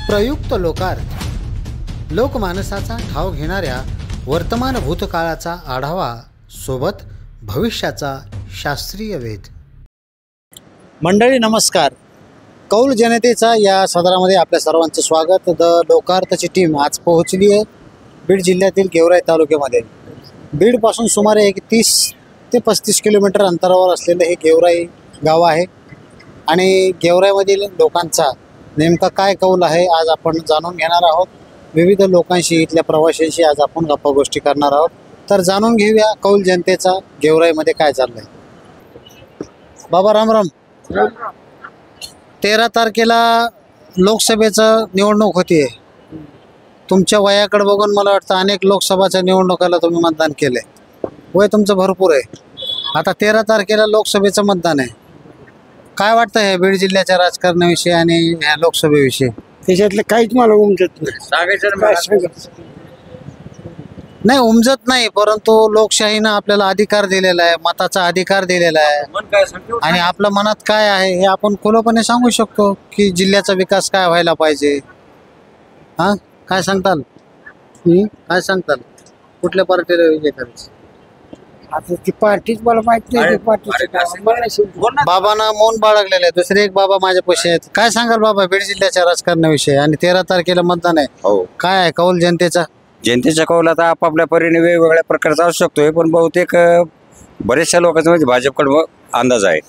प्रयुक्त लोकार्थ लोकमानसाचा ठाव घेणाऱ्या वर्तमान भूतकाळाचा आढावा सोबत भविष्याचा शास्त्रीय वेध। मंडळी नमस्कार, कौल जनतेचा या सदरामध्ये आपल्या सर्वांचं स्वागत। द लोकार्थची टीम आज पोहोचली आहे बीड जिल्ह्यातील गेवराई तालुक्यामध्ये। बीडपासून सुमारे 30 ते 35 किलोमीटर अंतरावर असलेलं हे गेवराई गाव आहे आणि गेवराईमधील लोकांचा नेमका काय कौल आहे आज आपण जाणून घेणार आहोत। विविध लोकांशी, इथल्या प्रवाशांशी आज आपण गप्पा गोष्टी करणार आहोत। तर जाणून घेऊया कौल जनतेचा गेवराईमध्ये काय चाललंय। बाबा राम राम। 13 तारखेला लोकसभेचं निवडणूक होतीये। तुमच्या वयाकडे बघून मला वाटतं अनेक लोकसभाच्या निवडणुकाला तुम्ही मतदान केले, वय तुमचं भरपूर आहे। आता 13 तारखेला लोकसभेचं मतदान आहे। काय वाटतं हे बीड जिल्ह्याच्या राजकारणाविषयी आणि ह्या लोकसभेविषयी? त्याच्यातलं काहीच मला उमजत नाही उमजत नाही, परंतु लोकशाहीनं आपल्याला अधिकार दिलेला आहे, मताचा अधिकार दिलेला आहे आणि आपल्या मनात काय आहे हे आपण खुलेपणे सांगू शकतो की जिल्ह्याचा विकास काय व्हायला पाहिजे। हा, काय सांगताल? काय सांगताल कुठल्या पार्टीला विजय करायचं? आता ती पार्टीच मला माहित नाही। बाबांना मौन बाळगलेलं आहे। दुसरे एक बाबा माझ्या पैसे आहेत। काय सांगाल बाबा बीड जिल्ह्याच्या राजकारणाविषयी? आणि 13 तारखेला मतदान आहे, हो काय आहे कौल जनतेचा? जनतेच्या कौल आता आपापल्या परीने वेगवेगळ्या प्रकारचा असू शकतोय, पण बहुतेक बरेचशा लोकांचा म्हणजे भाजपकडे अंदाज आहे।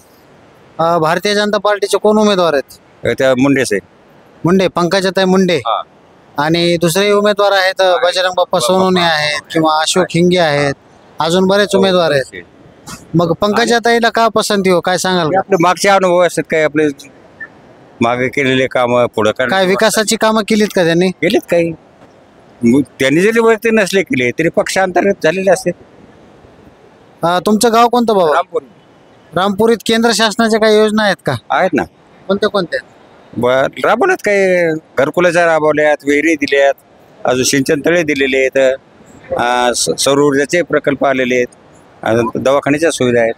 भारतीय जनता पार्टीचे कोण उमेदवार आहेत? त्या मुंडेच आहे, मुंडे, पंकजाताई मुंडे। आणि दुसरे उमेदवार आहेत बजरंग बाप्पा सोनवणे आहेत किंवा अशोक हिंगे आहेत, अजून बरेच उमेदवार आहेत। मग पंकजाताईला का पसंती हो, काय सांगाल? आपले मागचे अनुभव असतात, काय आपले मागे केलेले काम पुढे काय विकासाची कामं केलीत का त्यांनी? केलीत काही, त्यांनी जरी वरती नसले केले तरी पक्षांतर्गत झालेले असते। तुमचं गाव कोणतं बाबा? रामपूर। रामपुरीत केंद्र शासनाच्या काही योजना आहेत का? आहेत ना। कोणत्या कोणत्या? राबवल्यात, काही घरकुलाच्या राबवल्यात, विहिरी दिल्यात, अजून सिंचन तळे दिलेले आहेत, सौर ऊर्जाचे प्रकल्प आलेले आहेत, दवाखान्याच्या सुविधा आहेत,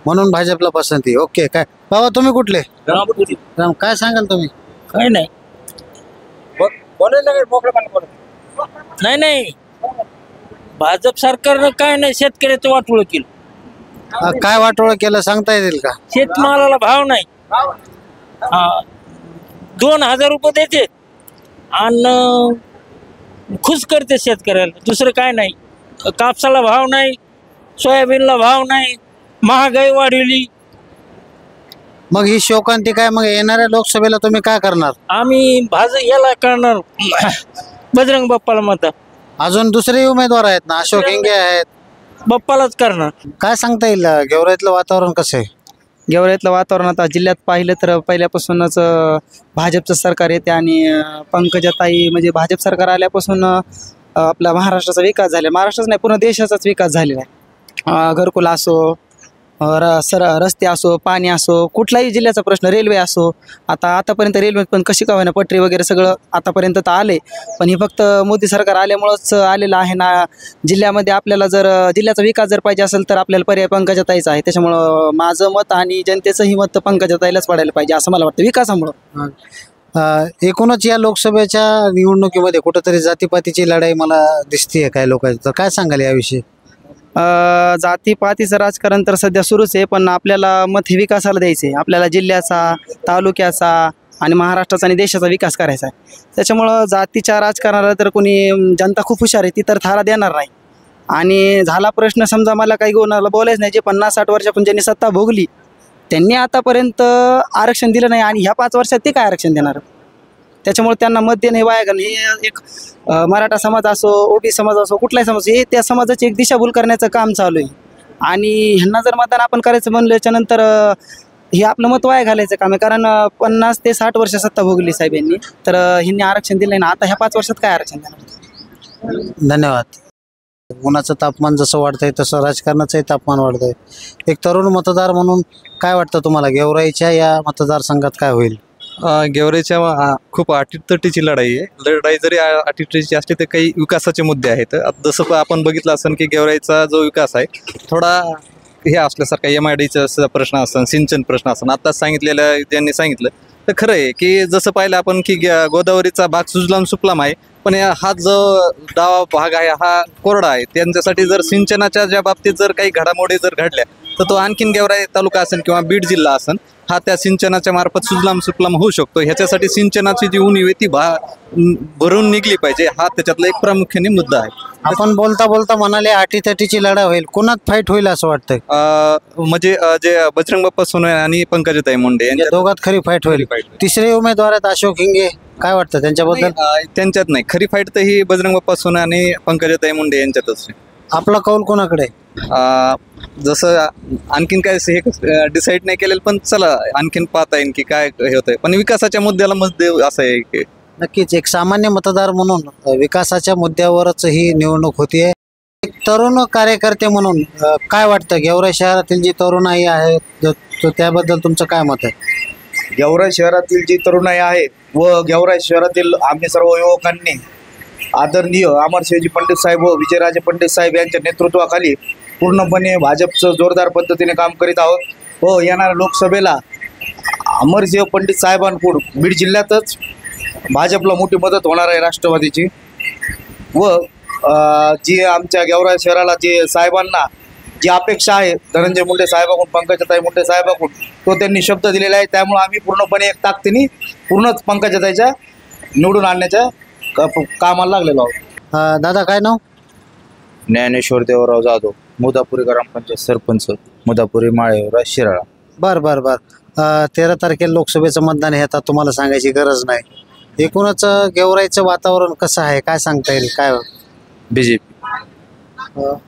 म्हणून भाजपला पसंती। ओके, काय बाबा तुम्ही कुठले? राम, काय सांगाल तुम्ही? काय नाही नाही भाजप सरकारनं काय नाही शेतकऱ्याचं वाटोळं केलं। काय वाटोळं केलं सांगता येईल का? शेतमालाला भाव नाही, 2000 रुपये देते आणि खुश करते शेतकऱ्याला, दुसरं काय नाही। कापसाला भाव नाही, सोयाबीनला भाव नाही, महागाई वाढवली। मग ही शोकांती काय? मग येणाऱ्या लोकसभेला तुम्ही काय करणार? आम्ही याला करणार बजरंग बाप्पाला मतदान। अजून दुसरे उमेदवार आहेत ना, अशोक हिंगे आहेत, बाप्पालाच करणार। काय सांगता येईल गेवराईतलं वातावरण कसं आहे? गेवराईतलं वातावरण आता जिल्ह्यात पाहिलं तर पहिल्यापासूनच भाजपचं सरकार येते आणि पंकजाताई म्हणजे भाजप सरकार आल्यापासून आपला महाराष्ट्राचा विकास झाला, महाराष्ट्राच नाही पूर्ण देशाचाच विकास झालेला आहे। घरकुल असो, रस्ते असो, पाणी असो, कुठलाही जिल्ह्याचा प्रश्न, रेल्वे असो, आतापर्यंत रेल्वे पण कशी का होईना पटरी वगैरे सगळं आतापर्यंत तर आले, पण हे फक्त मोदी सरकार आल्यामुळंच आलेलं आहे ना। जिल्ह्यामध्ये आपल्याला जर जिल्ह्याचा विकास जर पाहिजे असेल तर आपल्याला पर्याय पंकजाताईचा आहे, त्याच्यामुळं माझं मत आणि जनतेचंही मत पंकजाताईलाच पडायला पाहिजे असं मला वाटतं विकासामुळं। एकूणच या लोकसभेच्या निवडणुकीमध्ये कुठंतरी जातीपातीची लढाई मला दिसतीये काय लोकांची, तर काय सांगाल याविषयी? जातीपातीचं राजकारण तर सध्या सुरूच आहे, पण आपल्याला मत हे विकासाला द्यायचं आहे। आपल्याला जिल्ह्याचा, तालुक्याचा आणि महाराष्ट्राचा आणि देशाचा विकास करायचा आहे। त्याच्यामुळं जातीच्या राजकारणाला तर कोणी जनता खूप हुशार आहे, ती तर थारा देणार नाही। आणि झाला प्रश्न समजा मला काही कोणाला बोलायचं नाही, जे 50-60 वर्षापासून ज्यांनी सत्ता भोगली त्यांनी आतापर्यंत आरक्षण दिलं नाही आणि ह्या 5 वर्षात ते काय आरक्षण देणार? त्याच्यामुळे त्यांना मत देणं हे वाया घालणं। हे एक मराठा समाज असो, ओबी समाज असो, कुठलाही समाज, हे त्या समाजाची एक दिशाभूल करण्याचं काम चालू आहे आणि ह्यांना जर मतदान आपण करायचं म्हणल्याच्या नंतर हे आपलं मत वाया घालायचं काम आहे। कारण 50 ते 60 वर्ष सत्ता भोगली साहेब यांनी, तर ह्यांनी आरक्षण दिलं नाही ना, आता ह्या 5 वर्षात काय आरक्षण देणार? धन्यवाद। उन्हाचं तापमान जसं वाढतंय तसं राजकारणाचंही तापमान वाढतंय। एक तरुण मतदार म्हणून काय वाटतं तुम्हाला, गेवराईच्या या मतदारसंघात काय होईल? गेवराईच्या खूप अटीतटीची लढाई आहे। लढाई जरी अटीतटीची असली तर काही विकासाचे मुद्दे आहेत। जसं आपण बघितलं असेल की गेवराईचा जो विकास आहे थोडा हे असल्यासारखा MIDचा प्रश्न असेल, सिंचन प्रश्न असेल, आता सांगितलेलं ज्यांनी सांगितलं तर खरं आहे की जसं पाहिलं आपण की गोदावरीचा भाग सुजलाम सुफलाम आहे, पण हा जो डावा भाग आहे हा कोरडा आहे. त्यांच्यासाठी जर सिंचनाच्या ज्या बाबतीत जर काही घडामोडी जर घडल्या तर तो आणखीन गेवराई तालुका असेल किंवा बीड जिल्हा असेल हा त्या सिंचनाच्या मार्फत सुजलाम सुफलाम होऊ शकतो. ह्याच्यासाठी सिंचनाची जी उणीव आहे ती भरून निघली पाहिजे, हा त्याच्यातला एक प्रामुख्याने मुद्दा आहे. आपण बोलता बोलता म्हणाले अटीतटीची लढा होईल, कोणात फाईट होईल असं वाटतंय? म्हणजे जे बजरंग बाप्पा सोनवणे आणि पंकजाताई मुंडे या दोघात खरी फाईट होईल. तिसरे उमेदवार आहेत अशोक हिंगे, काय वाटतं त्यांच्याबद्दल? त्यांच्यात नाही, खरी फाईट तर ही बजरंग बाप्पा सोनवणे आणि पंकजाताई मुंडे यांच्यातच आहे. आपला कौल कोणाकडे? जसं आणखीन काय हे डिसाईड नाही केलेलं, पण चला आणखीन पाहता येईल की काय होतंय. पण विकासाच्या मुद्द्याला मत असं आहे की नक्कीच एक सामान्य मतदार म्हणून विकासाच्या मुद्द्यावरच ही निवडणूक होतीये. एक तरुण कार्यकर्ते म्हणून काय वाटतं गेवराई शहरातील जी तरुणाई आहे त्याबद्दल तुमचं काय मत आहे? गेवराई शहरातील जी तरुणाई आहे व गेवराई शहरातील आम्ही सर्व युवकांनी आदरणीय अमरशिवजी पंडित साहेब व विजयराजे पंडित साहेब यांच्या नेतृत्वाखाली पूर्णपणे भाजपचं जोरदार पद्धतीने काम करीत आहोत व येणाऱ्या लोकसभेला अमरशिव पंडित साहेबांकडून बीड जिल्ह्यातच भाजपला मोठी मदत होणार आहे राष्ट्रवादीची. व जी आमच्या गेवराई शहराला जे साहेबांना जी अपेक्षा आहे धनंजय मुंडे साहेबाकडून, पंकजाताई मुंडे साहेबाकडून, तो त्यांनी शब्द दिलेला आहे. त्यामुळे आम्ही पूर्णपणे एक ताकदीने पूर्णच पंकजाताईच्या निवडून आणण्याच्या कामाला लागलेलो आहोत. दादा काय नाव? ज्ञानेश्वर देवराव जाधव, मुदापुरी ग्रामपंचायत सरपंच, मुदापुरी माळेवरा शिराळा. बर बर बर 13 तारखेला लोकसभेचं मतदान हे आता तुम्हाला सांगायची गरज नाही. एकूणच गेवराईचं वातावरण कसं आहे काय सांगता येईल? काय बीजेपी,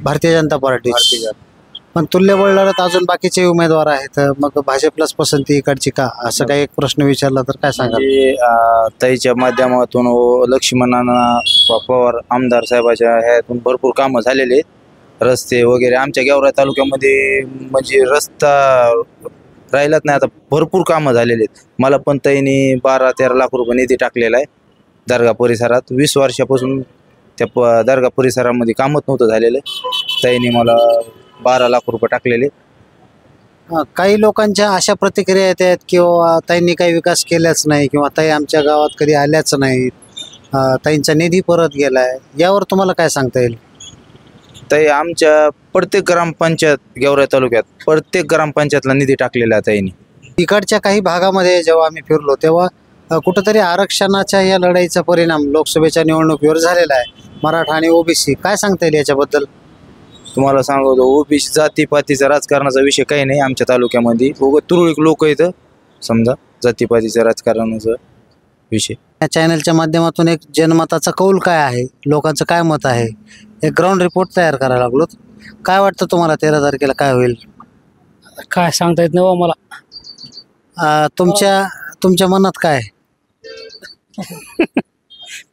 भारतीय जनता पार्टी. पण तुल्यबळ लढत अजून बाकीचे उमेदवार आहेत, मग भाजपलाच पसंती इकडची का, असं काही एक प्रश्न विचारला तर काय सांगाल? ताईच्या माध्यमातून व लक्ष्मणांना पवार आमदार साहेबाच्या ह्यातून भरपूर कामं झालेले आहेत. रस्ते वगैरे आमच्या गेवराई तालुक्यामध्ये म्हणजे रस्ता राहिलाच नाही, आता भरपूर कामं झालेले आहेत. मला पण ताईने 12-13 लाख रुपये निधी टाकलेला आहे दर्गा परिसरात. 20 वर्षापासून त्या दर्गा परिसरामध्ये कामच नव्हतं झालेलं, ताईने मला 12 लाख रुपये टाकलेले. काही लोकांच्या अशा प्रतिक्रिया येतात किंवा ताईंनी काही विकास केलाच नाही किंवा ताई आमच्या गावात कधी आल्याच नाहीत, ताईंचा निधी परत गेलाय, यावर तुम्हाला काय सांगता येईल? ताई आमच्या प्रत्येक ग्रामपंचायत गेवराई तालुक्यात प्रत्येक ग्रामपंचायतला निधी टाकलेला आहे ताईंनी. इकडच्या काही भागामध्ये जेव्हा आम्ही फिरलो तेव्हा कुठंतरी आरक्षणाच्या या लढाईचा परिणाम लोकसभेच्या निवडणुकीवर झालेला आहे. मराठा आणि ओबीसी, काय सांगता येईल याच्याबद्दल? तुम्हाला सांगतो ओबीसी जातीपातीचा राजकारणाचा विषय काही नाही आमच्या तालुक्यामध्ये. तुरळक लोक इथं समजा जातीपातीच्या राजकारणाचा विषय. या चॅनलच्या माध्यमातून एक जनमताचा कौल काय आहे, लोकांचं काय मत आहे, एक ग्राउंड रिपोर्ट तयार करायला लागलो. काय वाटतं तुम्हाला 13 तारखेला काय होईल? काय सांगता येत नाही मला. तुमच्या मनात काय?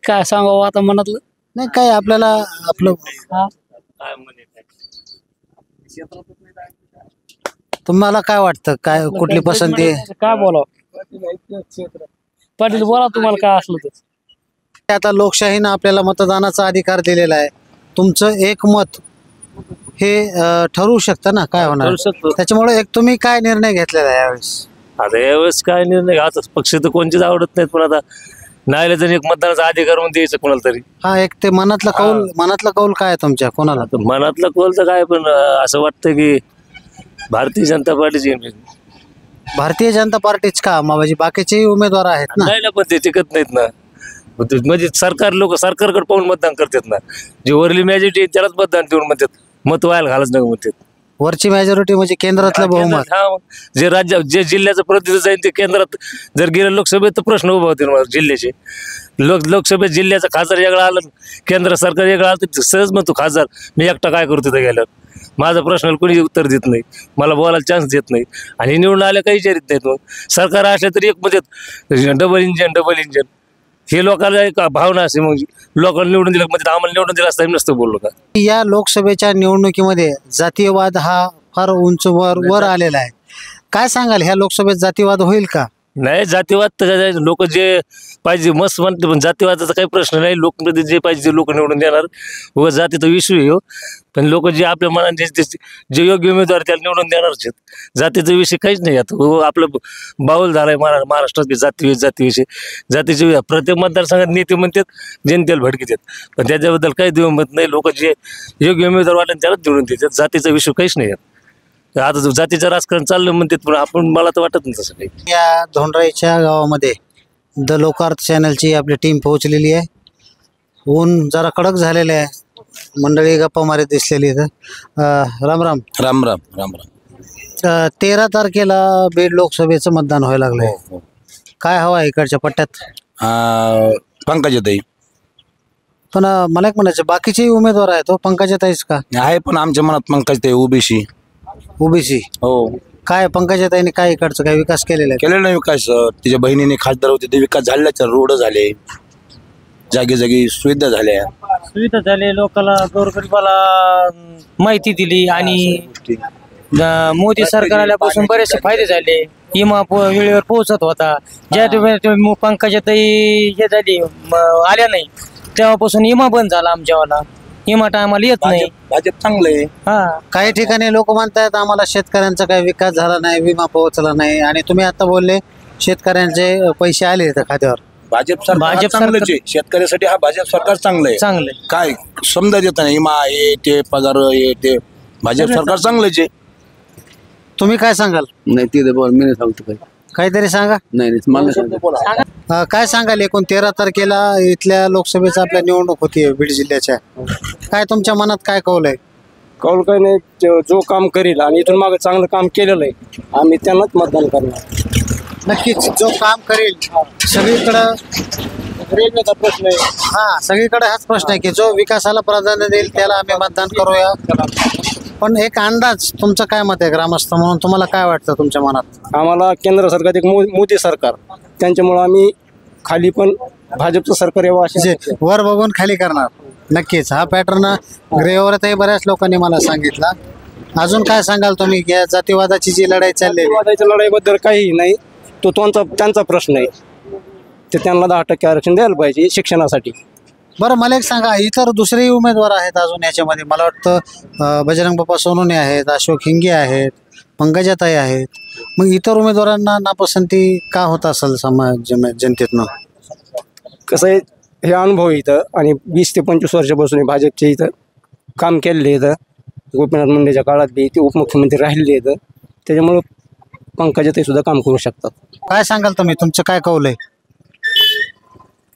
काय सांगावं आता मनातलं? नाही काय आपल्याला आपलं तुम्हाला काय वाटतं, काय कुठली पसंती आहे? काय बोलावं पाटील, बोला तुम्हाला काय असलं तर. आता लोकशाहीनं आपल्याला मतदानाचा अधिकार दिलेला आहे. तुमचं एक मत हे ठरवू शकतं ना काय होणार, त्याच्यामुळे एक तुम्ही काय निर्णय घेतलेला आहे यावेळेस? आता यावेळेस काय निर्णय घ्यायचा, पक्ष तर कोणतेच आवडत नाहीत, पण आता नाही जर एक मतदानाचा अधिकार म्हणून द्यायचं कोणाला तरी. हा एक ते मनातला कौल काय आहे तुमच्या कोणाला? मनातलं कौल तर काय, पण असं वाटतं की भारतीय जनता पार्टीची. भारतीय जनता पार्टीच का? म्हणजे बाकीचे उमेदवार आहेत ना. नाही ना, पण ते टिकत नाहीत ना. म्हणजे लोक सरकारकडे पाहून मतदान करतात ना. जे वरली मॅजॉरिटी त्यालाच मतदान देऊन म्हणतात, मत व्हायला घालच नका म्हणतात. वरची मेजॉरिटी म्हणजे केंद्रातलं बहुमत. जे राज्य जे जिल्ह्याचं प्रतिनिधी जाईल ते केंद्रात जर गेलं लोकसभेत तर प्रश्न उभा होतील जिल्ह्याचे. लोकसभेत जिल्ह्याचा खासदार वेगळा आला, केंद्र सरकार वेगळा आलं तर सहज म्हणतो खासदार मी एकटा काय करतो तिथे गेल्यावर. माझा प्रश्नाला कोणी उत्तर देत नाही, मला बोलायला चान्स देत नाही, आणि निवडून आल्या काही विचारित नाहीत. मग सरकार असल्या तरी एक म्हणजे डबल इंजन हे लोकांना एक भावना असते. मग लोकांना निवडून दिलं म्हणजे आम्हाला निवडून दिलं असता नसतं बोललो का. या लोकसभेच्या निवडणुकीमध्ये जातीयवाद हा फार उंच वर आलेला आहे. काय सांगाल, ह्या लोकसभेत जातीयवाद होईल का? नाही जातीवाद तर लोक जे पाहिजे मस्त म्हणते, पण जातीवादाचा काही प्रश्न नाही. लोकप्रतिनिधी जे पाहिजे ते लोक निवडून देणार. व जातीचा विषय हो, पण लोक जे आपल्या मनात जे योग्य उमेदवार त्याला निवडून देणारच आहेत. जातीचा विषय काहीच नाही. आता आपलं बाऊल झालाय महाराष्ट्रात जातीविषयी जातीचे प्रत्येक मतदारसंघात नेते म्हणतात, जनतेला भडकितात, पण त्याच्याबद्दल काही दुमत नाही. लोक जे योग्य उमेदवार वाटतात त्यालाच निवडून देतात. जातीचा विषय काहीच नाही. आता जातीचं राजकारण चाललं म्हणतात, पण आपण मला तर वाटत नाही तसं काही. या धोंडराईच्या गावामध्ये द लोकार्थ चॅनलची आपली टीम पोहोचलेली आहे. ऊन जरा कडक झालेले आहे. मंडळी गप्पा मारीत दिसलेली आहे. राम राम. राम राम राम राम. 13 तारखेला बीड लोकसभेचं मतदान व्हायला लागलंय. काय हवा आहे इकडच्या पट्ट्यात? पंकजाताई पण मला एक म्हणायचं, बाकीचे उमेदवार आहेत, पंकजाताईच का आहे, पण आमच्या मनात पंकजाताई ओबीसी. ओबीसी हो. काय पंकजाताईने काय इकडचं काय विकास केलेला आहे? केलेला विकास. तिच्या बहिणीने खासदार होते ते विकास झाल्याच्या रोड झाले, जागी जागी सुविधा झाल्या. सुविधा झाले, लोकांना गोरगरिबाला माहिती दिली आणि मोदी सरकार आल्यापासून बरेचसे फायदे झाले. विमा वेळेवर पोहोचत होता. ज्या पंकजाताई हे झाली आल्या नाही तेव्हापासून विमा बंद झाला. आमच्यावाला विमा टायमाला येत नाही. भाजप चांगलं आहे. हा, काही ठिकाणी लोक म्हणतात आम्हाला शेतकऱ्यांचा काही विकास झाला नाही, विमा पोहोचला नाही, आणि तुम्ही आता बोलले शेतकऱ्यांचे पैसे आले तर खात्यावर. भाजप सरकार चांगलंच आहे. शेतकऱ्यासाठी हा भाजप सरकार चांगलं आहे. चांगलं आहे. काय समजा देत नाही विमा हे ते पगार हे ते. भाजप सरकार चांगलंच आहे. तुम्ही काय सांगाल? नाही ते मी नाही सांगतो काही. काहीतरी सांगा. नाही मला काय सांगाल? एकूण 13 तारखेला इथल्या लोकसभेचा आपल्या निवडणूक होती बीड जिल्ह्याच्या. काय तुमच्या मनात काय कौल आहे? कौल काही नाही. जो काम करील आणि इथून मागे चांगलं काम केलेलं आहे आम्ही त्यांनाच मतदान करणार. नक्कीच जो काम करेल. सगळीकडं रेल्वेचा प्रश्न आहे. हा, सगळीकडे हाच प्रश्न आहे की जो विकासाला प्राधान्य देईल त्याला आम्ही मतदान करूया. पण एक अंदाज तुमचं काय मत आहे ग्रामस्थ म्हणून? तुम्हाला काय वाटतं तुमच्या मनात? आम्हाला केंद्र सरकार एक मोदी सरकार त्यांच्यामुळं आम्ही खाली पण भाजपचं सरकार यावं असे वर बघून खाली करणार. नक्कीच हा पॅटर्न गृहवरतही बऱ्याच लोकांनी मला सांगितला. अजून काय सांगाल तुम्ही? या जातीवादाची जी लढाई चालली, जातीवादाच्या लढाईबद्दल काही नाही. तो त्यांचा प्रश्न आहे. ते त्यांना 10% आरक्षण द्यायला पाहिजे शिक्षणासाठी. बरं मला एक सांगा, इतर दुसरेही उमेदवार आहेत अजून याच्यामध्ये? मला वाटतं बजरंग बाप्पा सोनवणे आहेत, अशोक हिंगे आहेत, पंकजाताई आहेत. मग इतर उमेदवारांना नापसंती का होत असेल समाज जनतेतनं? कसं आहे, हे अनुभव इथं आणि 20 ते 25 वर्षापासून भाजपचे इथं काम केलेले इथं. गोपीनाथ मुंडेच्या काळात बी ते उपमुख्यमंत्री राहिलेले इथं. त्याच्यामुळं पंकजाताई सुद्धा काम करू शकतात. काय सांगाल तुम्ही? तुमचं काय कौल आहे?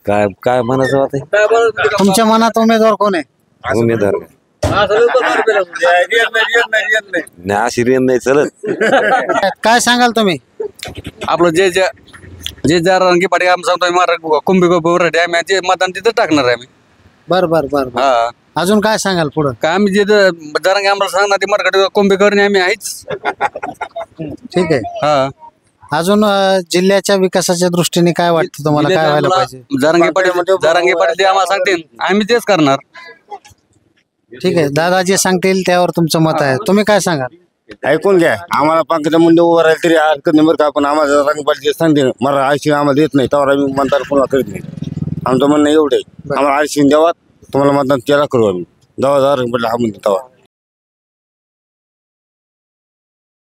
काय म्हणायचं होतं? तुमच्या मनात उमेदवार कोण आहे? उमेदवार नाही, अशी रेन नाही चलत. काय सांगाल तुम्ही? आपलं जे रंगी पाटी आम्ही सांगतो कुंभी डॅम जे मतदान तिथं टाकणार आहे आम्ही. बर बर बर. हा, अजून काय सांगाल पुढं? काय आम्ही जे जरांगी आम्हाला सांगणार ते मराठा कुंभीकरणे आम्ही आहेच. ठीक आहे. हा, अजून जिल्ह्याच्या विकासाच्या दृष्टीने काय वाटतं तुम्हाला? काय व्हायला पाहिजे? जरांगी पाटील ते आम्हाला सांगतील आम्ही तेच करणार. ठीक आहे, दादा जे सांगतील त्यावर तुमचं मत आहे. तुम्ही काय सांगाल? ऐकून घ्या. आम्हाला पंकजा मुंडे उभं राहील तरी हरकत नाही बरं का, पण आम्हाला जरांगी पाटील सांगते मला आरक्षण आम्हाला देत नाही त्यावर आम्ही मतदान कोणाला करीत नाही. आमचं म्हणणं एवढं आहे, आम्हाला आरक्षण द्यावा, तुम्हाला मतदान केला करू आम्ही. 10,000 हा म्हणतो तेव्हा.